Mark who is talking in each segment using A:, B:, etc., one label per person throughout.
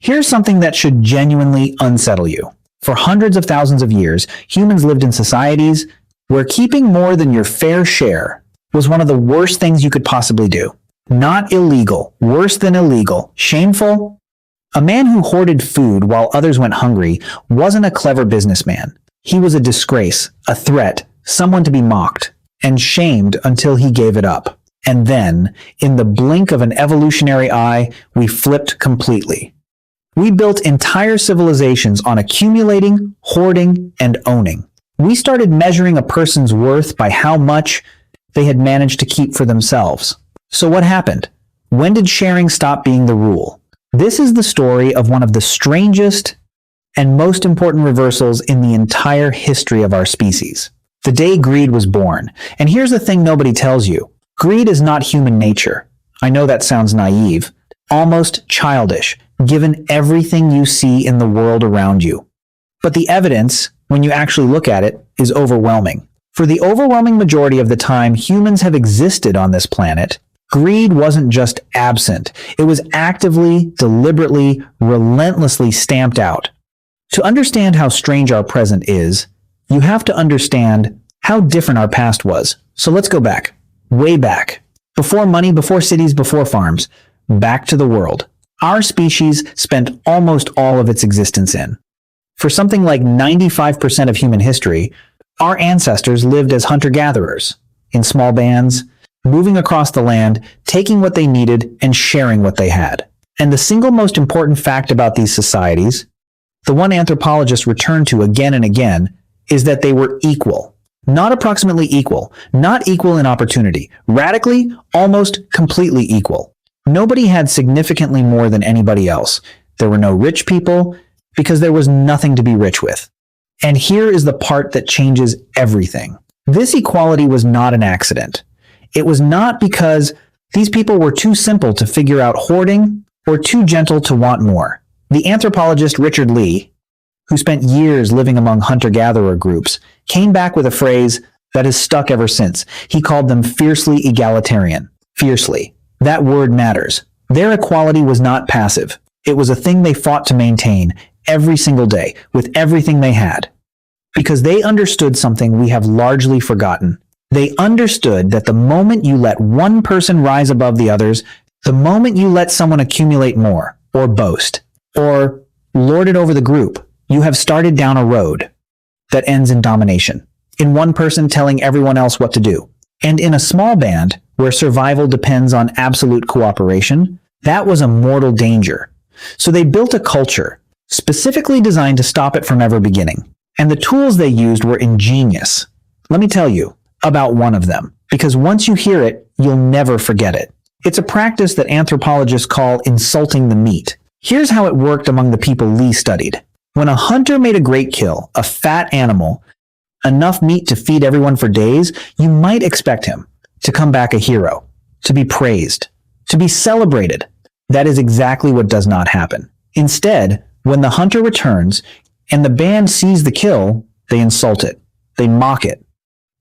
A: Here's something that should genuinely unsettle you. For hundreds of thousands of years, humans lived in societies where keeping more than your fair share was one of the worst things you could possibly do. Not illegal, worse than illegal, shameful. A man who hoarded food while others went hungry wasn't a clever businessman. He was a disgrace, a threat, someone to be mocked and shamed until he gave it up. And then, in the blink of an evolutionary eye, we flipped completely. We built entire civilizations on accumulating, hoarding, and owning. We started measuring a person's worth by how much they had managed to keep for themselves. So what happened? When did sharing stop being the rule? This is the story of one of the strangest and most important reversals in the entire history of our species. The day greed was born. And here's the thing nobody tells you. Greed is not human nature. I know that sounds naive, almost childish, given everything you see in the world around you. But the evidence, when you actually look at it, is overwhelming. For the overwhelming majority of the time humans have existed on this planet, greed wasn't just absent. It was actively, deliberately, relentlessly stamped out. To understand how strange our present is, you have to understand how different our past was. So let's go back. Way back. Before money, before cities, before farms. Back to the world. Our species spent almost all of its existence in. For something like 95% of human history, our ancestors lived as hunter-gatherers, in small bands, moving across the land, taking what they needed and sharing what they had. And the single most important fact about these societies, the one anthropologists return to again and again, is that they were equal. Not approximately equal, not equal in opportunity, radically, almost completely equal. Nobody had significantly more than anybody else. There were no rich people because there was nothing to be rich with. And here is the part that changes everything. This equality was not an accident. It was not because these people were too simple to figure out hoarding or too gentle to want more. The anthropologist Richard Lee, who spent years living among hunter-gatherer groups, came back with a phrase that has stuck ever since. He called them fiercely egalitarian. Fiercely. That word matters. Their equality was not passive. It was a thing they fought to maintain every single day with everything they had. Because they understood something we have largely forgotten. They understood that the moment you let one person rise above the others, the moment you let someone accumulate more, or boast, or lord it over the group, you have started down a road that ends in domination, in one person telling everyone else what to do. And in a small band, where survival depends on absolute cooperation, that was a mortal danger. So they built a culture specifically designed to stop it from ever beginning. And the tools they used were ingenious. Let me tell you about one of them, because once you hear it, you'll never forget it. It's a practice that anthropologists call insulting the meat. Here's how it worked among the people Lee studied. When a hunter made a great kill, a fat animal, enough meat to feed everyone for days, you might expect him to come back a hero, to be praised, to be celebrated. That is exactly what does not happen. Instead, when the hunter returns and the band sees the kill, they insult it. They mock it.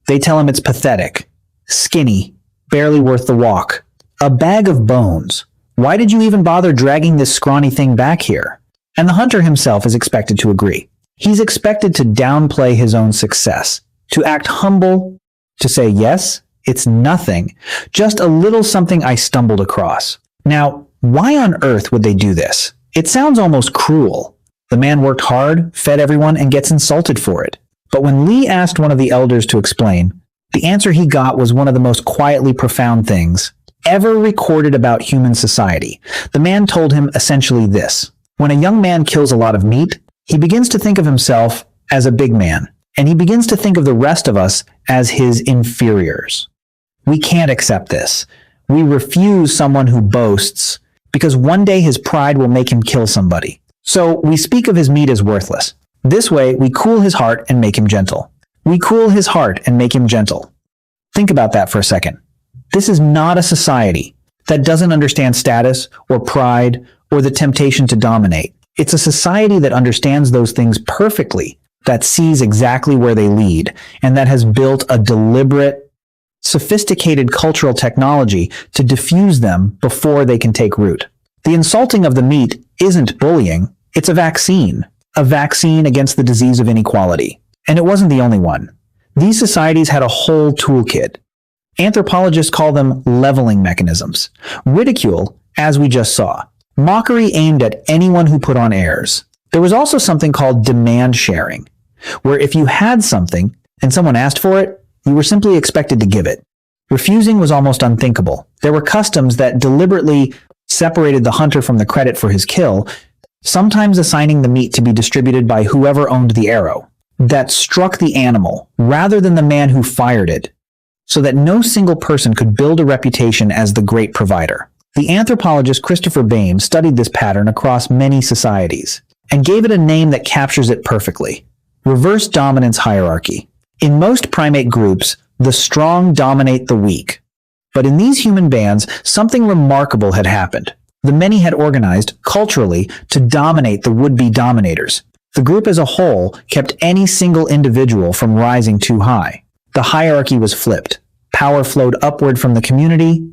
A: They tell him it's pathetic, skinny, barely worth the walk. A bag of bones. Why did you even bother dragging this scrawny thing back here? And the hunter himself is expected to agree. He's expected to downplay his own success, to act humble, to say, yes, it's nothing, just a little something I stumbled across. Now, why on earth would they do this? It sounds almost cruel. The man worked hard, fed everyone, and gets insulted for it. But when Lee asked one of the elders to explain, the answer he got was one of the most quietly profound things ever recorded about human society. The man told him essentially this. When a young man kills a lot of meat, he begins to think of himself as a big man, and he begins to think of the rest of us as his inferiors. We can't accept this. We refuse someone who boasts, because one day his pride will make him kill somebody. So we speak of his meat as worthless. This way, we cool his heart and make him gentle. We cool his heart and make him gentle. Think about that for a second. This is not a society that doesn't understand status or pride or the temptation to dominate. It's a society that understands those things perfectly, that sees exactly where they lead, and that has built a deliberate, sophisticated cultural technology to diffuse them before they can take root. The insulting of the meat isn't bullying, it's a vaccine against the disease of inequality. And it wasn't the only one. These societies had a whole toolkit. Anthropologists call them leveling mechanisms. Ridicule, as we just saw. Mockery aimed at anyone who put on airs. There was also something called demand sharing, where if you had something and someone asked for it, you were simply expected to give it. Refusing was almost unthinkable. There were customs that deliberately separated the hunter from the credit for his kill, sometimes assigning the meat to be distributed by whoever owned the arrow that struck the animal rather than the man who fired it, so that no single person could build a reputation as the great provider. The anthropologist Christopher Bain studied this pattern across many societies and gave it a name that captures it perfectly: reverse dominance hierarchy. In most primate groups, the strong dominate the weak. But in these human bands, something remarkable had happened. The many had organized, culturally, to dominate the would-be dominators. The group as a whole kept any single individual from rising too high. The hierarchy was flipped. Power flowed upward from the community,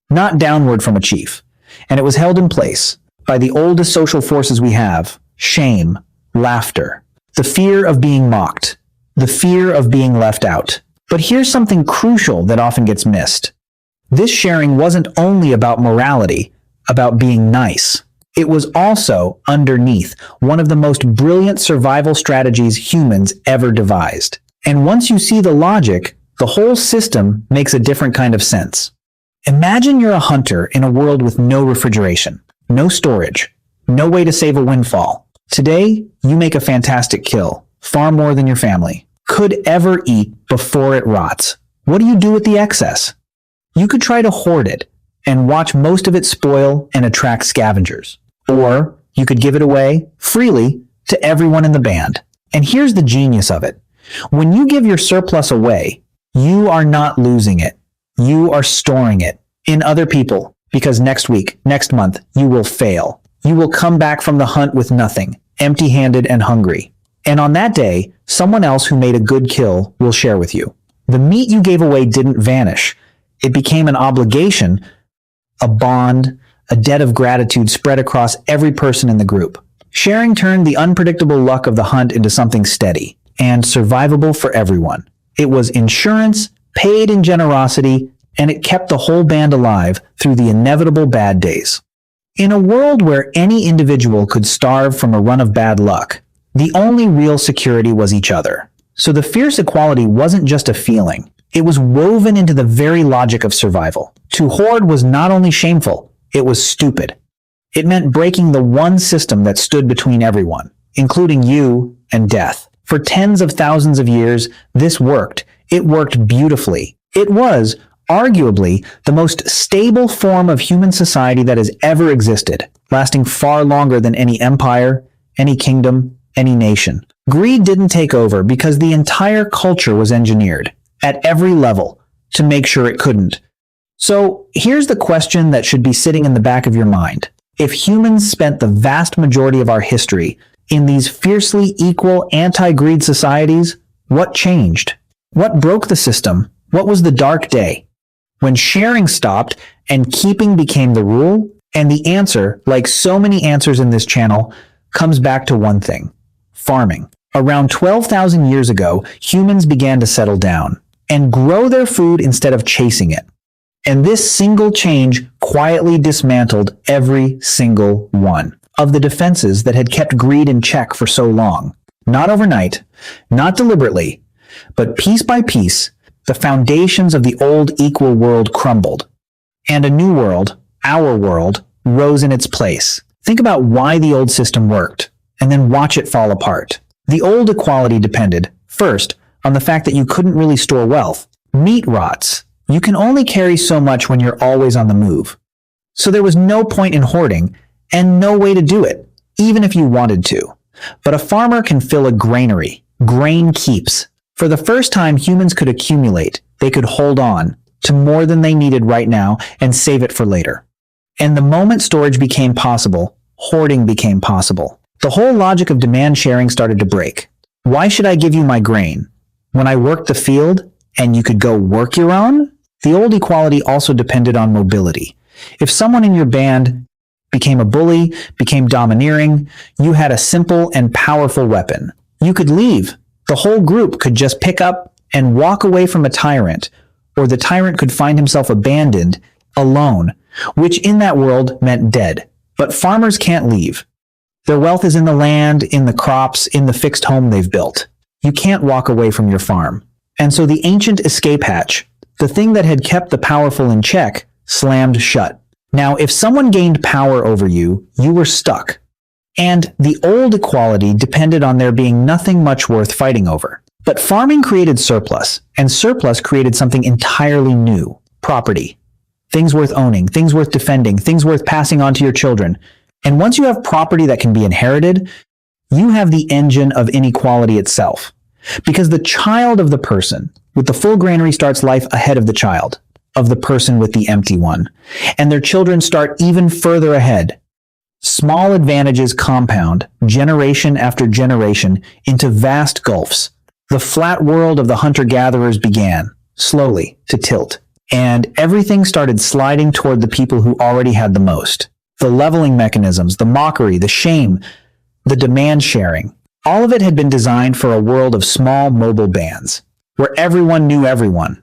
A: not downward from a chief. And it was held in place by the oldest social forces we have: shame, laughter, the fear of being mocked, the fear of being left out. But here's something crucial that often gets missed. This sharing wasn't only about morality, about being nice. It was also, underneath, one of the most brilliant survival strategies humans ever devised. And once you see the logic, the whole system makes a different kind of sense. Imagine you're a hunter in a world with no refrigeration, no storage, no way to save a windfall. Today, you make a fantastic kill, far more than your family could ever eat before it rots. What do you do with the excess? You could try to hoard it and watch most of it spoil and attract scavengers. Or you could give it away freely to everyone in the band. And here's the genius of it. When you give your surplus away, you are not losing it. You are storing it in other people, because next week, next month, you will fail. You will come back from the hunt with nothing, empty-handed and hungry. And on that day, someone else who made a good kill will share with you. The meat you gave away didn't vanish. It became an obligation, a bond, a debt of gratitude spread across every person in the group. Sharing turned the unpredictable luck of the hunt into something steady and survivable for everyone. It was insurance, paid in generosity, and it kept the whole band alive through the inevitable bad days. In a world where any individual could starve from a run of bad luck, the only real security was each other. So the fierce equality wasn't just a feeling. It was woven into the very logic of survival. To hoard was not only shameful, it was stupid. It meant breaking the one system that stood between everyone, including you and death. For tens of thousands of years, this worked. It worked beautifully. It was, arguably, the most stable form of human society that has ever existed, lasting far longer than any empire, any kingdom, any nation. Greed didn't take over because the entire culture was engineered, at every level, to make sure it couldn't. So here's the question that should be sitting in the back of your mind. If humans spent the vast majority of our history in these fiercely equal anti-greed societies, what changed? What broke the system? What was the dark day? When sharing stopped and keeping became the rule? And the answer, like so many answers in this channel, comes back to one thing: farming. Around 12,000 years ago, humans began to settle down and grow their food instead of chasing it. And this single change quietly dismantled every single one of the defenses that had kept greed in check for so long. Not overnight, not deliberately, but piece by piece, the foundations of the old equal world crumbled, and a new world, our world, rose in its place. Think about why the old system worked, and then watch it fall apart. The old equality depended, first, on the fact that you couldn't really store wealth. Meat rots. You can only carry so much when you're always on the move. So there was no point in hoarding, and no way to do it, even if you wanted to. But a farmer can fill a granary. Grain keeps. For the first time, humans could accumulate. They could hold on to more than they needed right now and save it for later. And the moment storage became possible, hoarding became possible. The whole logic of demand sharing started to break. Why should I give you my grain when I worked the field and you could go work your own? The old equality also depended on mobility. If someone in your band became a bully, became domineering, you had a simple and powerful weapon. You could leave. The whole group could just pick up and walk away from a tyrant, or the tyrant could find himself abandoned, alone, which in that world meant dead. But farmers can't leave. Their wealth is in the land, in the crops, in the fixed home they've built. You can't walk away from your farm. And so the ancient escape hatch, the thing that had kept the powerful in check, slammed shut. Now, if someone gained power over you, you were stuck. And the old equality depended on there being nothing much worth fighting over. But farming created surplus, and surplus created something entirely new: property. Things worth owning, things worth defending, things worth passing on to your children. And once you have property that can be inherited, you have the engine of inequality itself. Because the child of the person with the full granary starts life ahead of the child of the person with the empty one. And their children start even further ahead. Small advantages compound, generation after generation, into vast gulfs. The flat world of the hunter-gatherers began, slowly, to tilt. And everything started sliding toward the people who already had the most. The leveling mechanisms, the mockery, the shame, the demand sharing. All of it had been designed for a world of small mobile bands, where everyone knew everyone.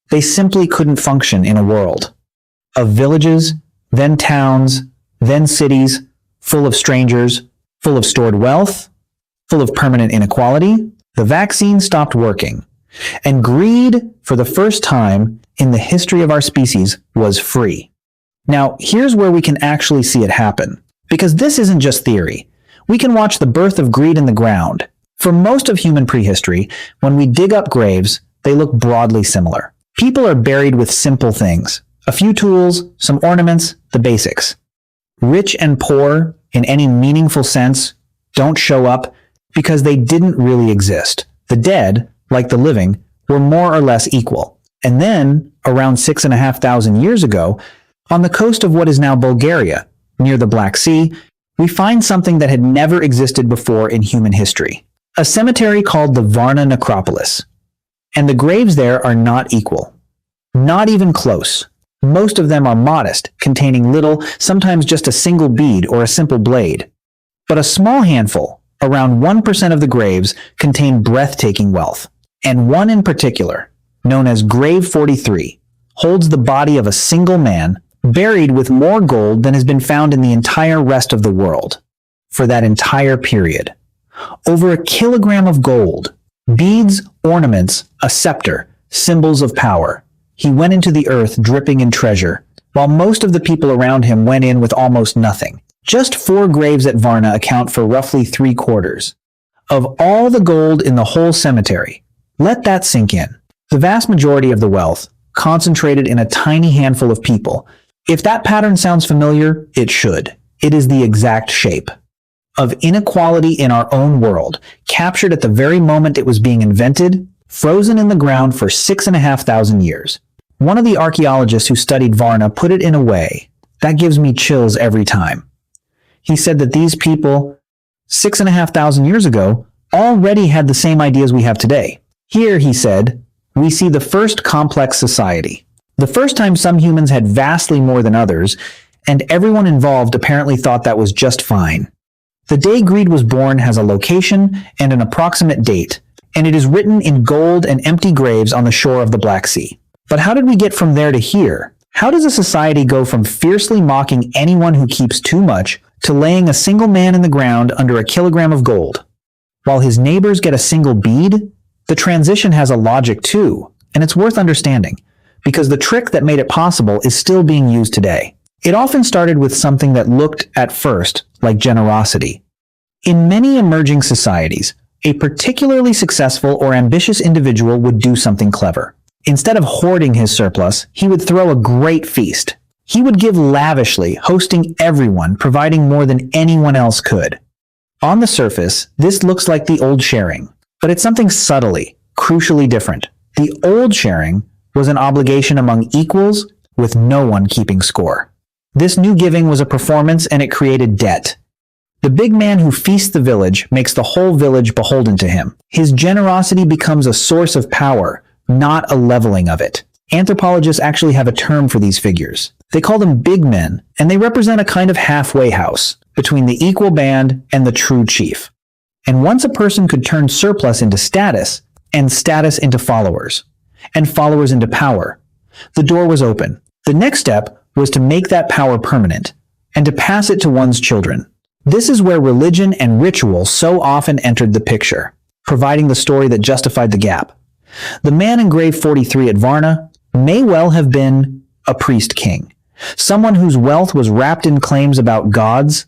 A: They simply couldn't function in a world of villages, then towns, then cities, full of strangers, full of stored wealth, full of permanent inequality. The vaccine stopped working, and greed, for the first time in the history of our species, was free. Now, here's where we can actually see it happen, because this isn't just theory. We can watch the birth of greed in the ground. For most of human prehistory, when we dig up graves, they look broadly similar. People are buried with simple things: a few tools, some ornaments, the basics. Rich and poor, in any meaningful sense, don't show up because they didn't really exist. The dead, like the living, were more or less equal. And then, around 6,500 years ago, on the coast of what is now Bulgaria, near the Black Sea, we find something that had never existed before in human history. A cemetery called the Varna Necropolis. And the graves there are not equal. Not even close. Most of them are modest, containing little, sometimes just a single bead or a simple blade. But a small handful, around 1% of the graves, contain breathtaking wealth. And one in particular, known as Grave 43, holds the body of a single man buried with more gold than has been found in the entire rest of the world for that entire period. Over 1 kilogram of gold, beads, ornaments, a scepter, symbols of power. He went into the earth dripping in treasure, while most of the people around him went in with almost nothing. Just 4 graves at Varna account for roughly 3/4 of all the gold in the whole cemetery. Let that sink in. The vast majority of the wealth concentrated in a tiny handful of people. If that pattern sounds familiar, it should. It is the exact shape of inequality in our own world, captured at the very moment it was being invented, frozen in the ground for 6,500 years. One of the archaeologists who studied Varna put it in a way that gives me chills every time. He said that these people, 6,500 years ago, already had the same ideas we have today. Here, he said, we see the first complex society. The first time some humans had vastly more than others, and everyone involved apparently thought that was just fine. The day greed was born has a location and an approximate date, and it is written in gold and empty graves on the shore of the Black Sea. But how did we get from there to here? How does a society go from fiercely mocking anyone who keeps too much to laying a single man in the ground under 1 kilogram of gold, while his neighbors get a single bead? The transition has a logic too, and it's worth understanding, because the trick that made it possible is still being used today. It often started with something that looked, at first, like generosity. In many emerging societies, a particularly successful or ambitious individual would do something clever. Instead of hoarding his surplus, he would throw a great feast. He would give lavishly, hosting everyone, providing more than anyone else could. On the surface, this looks like the old sharing, but it's something subtly, crucially different. The old sharing was an obligation among equals, with no one keeping score. This new giving was a performance, and it created debt. The big man who feasts the village makes the whole village beholden to him. His generosity becomes a source of power, not a leveling of it. Anthropologists actually have a term for these figures. They call them big men, and they represent a kind of halfway house between the equal band and the true chief. And once a person could turn surplus into status, and status into followers, and followers into power, the door was open. The next step was to make that power permanent, and to pass it to one's children. This is where religion and ritual so often entered the picture, providing the story that justified the gap. The man in grave 43 at Varna may well have been a priest-king, someone whose wealth was wrapped in claims about gods,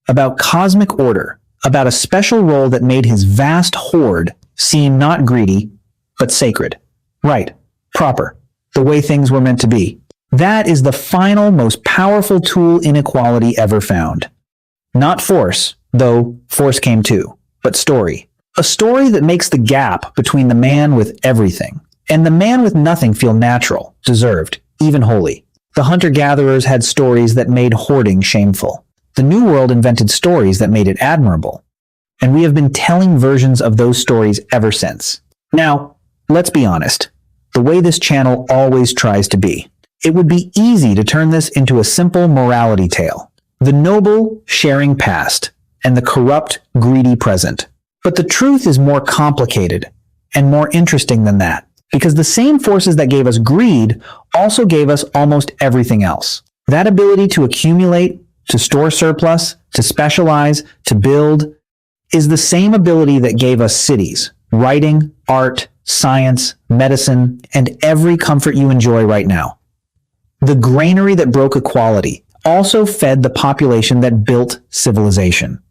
A: about cosmic order, about a special role that made his vast hoard seem not greedy, but sacred. Right, proper, the way things were meant to be. That is the final, most powerful tool inequality ever found. Not force, though force came too, but story. A story that makes the gap between the man with everything and the man with nothing feel natural, deserved, even holy. The hunter-gatherers had stories that made hoarding shameful. The New World invented stories that made it admirable. And we have been telling versions of those stories ever since. Now, let's be honest. The way this channel always tries to be. It would be easy to turn this into a simple morality tale. The noble, sharing past, and the corrupt, greedy present. But the truth is more complicated and more interesting than that. Because the same forces that gave us greed also gave us almost everything else. That ability to accumulate, to store surplus, to specialize, to build, is the same ability that gave us cities, writing, art, science, medicine, and every comfort you enjoy right now. The granary that broke equality also fed the population that built civilization.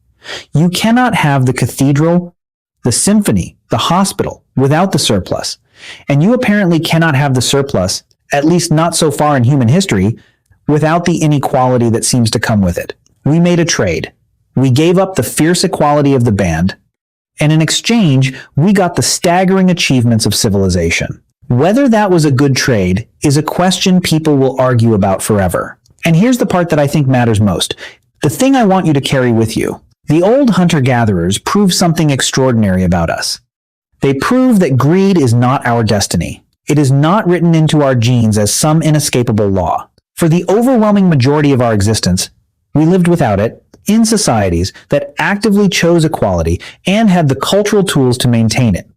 A: You cannot have the cathedral, the symphony, the hospital without the surplus. And you apparently cannot have the surplus, at least not so far in human history, without the inequality that seems to come with it. We made a trade. We gave up the fierce equality of the band, and in exchange, we got the staggering achievements of civilization. Whether that was a good trade is a question people will argue about forever. And here's the part that I think matters most. The thing I want you to carry with you. The old hunter-gatherers proved something extraordinary about us. They prove that greed is not our destiny. It is not written into our genes as some inescapable law. For the overwhelming majority of our existence, we lived without it, in societies that actively chose equality and had the cultural tools to maintain it.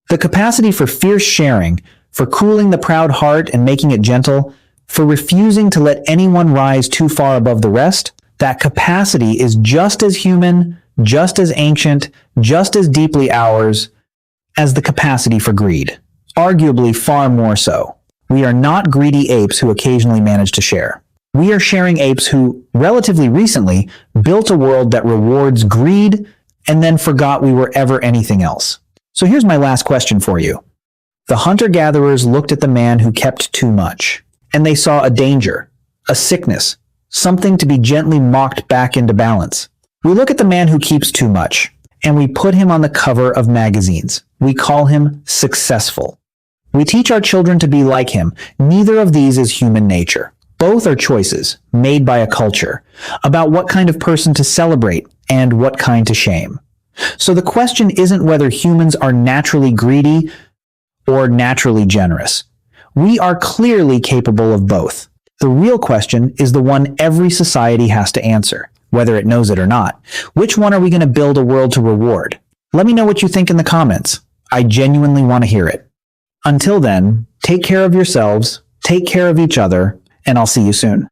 A: The capacity for fierce sharing, for cooling the proud heart and making it gentle, for refusing to let anyone rise too far above the rest, that capacity is just as human, just as ancient, just as deeply ours, as the capacity for greed. Arguably far more so. We are not greedy apes who occasionally manage to share. We are sharing apes who, relatively recently, built a world that rewards greed and then forgot we were ever anything else. So here's my last question for you. The hunter-gatherers looked at the man who kept too much, and they saw a danger, a sickness, something to be gently mocked back into balance. We look at the man who keeps too much, and we put him on the cover of magazines. We call him successful. We teach our children to be like him. Neither of these is human nature. Both are choices made by a culture about what kind of person to celebrate and what kind to shame. So the question isn't whether humans are naturally greedy or naturally generous. We are clearly capable of both. The real question is the one every society has to answer, whether it knows it or not. Which one are we going to build a world to reward? Let me know what you think in the comments. I genuinely want to hear it. Until then, take care of yourselves, take care of each other, and I'll see you soon.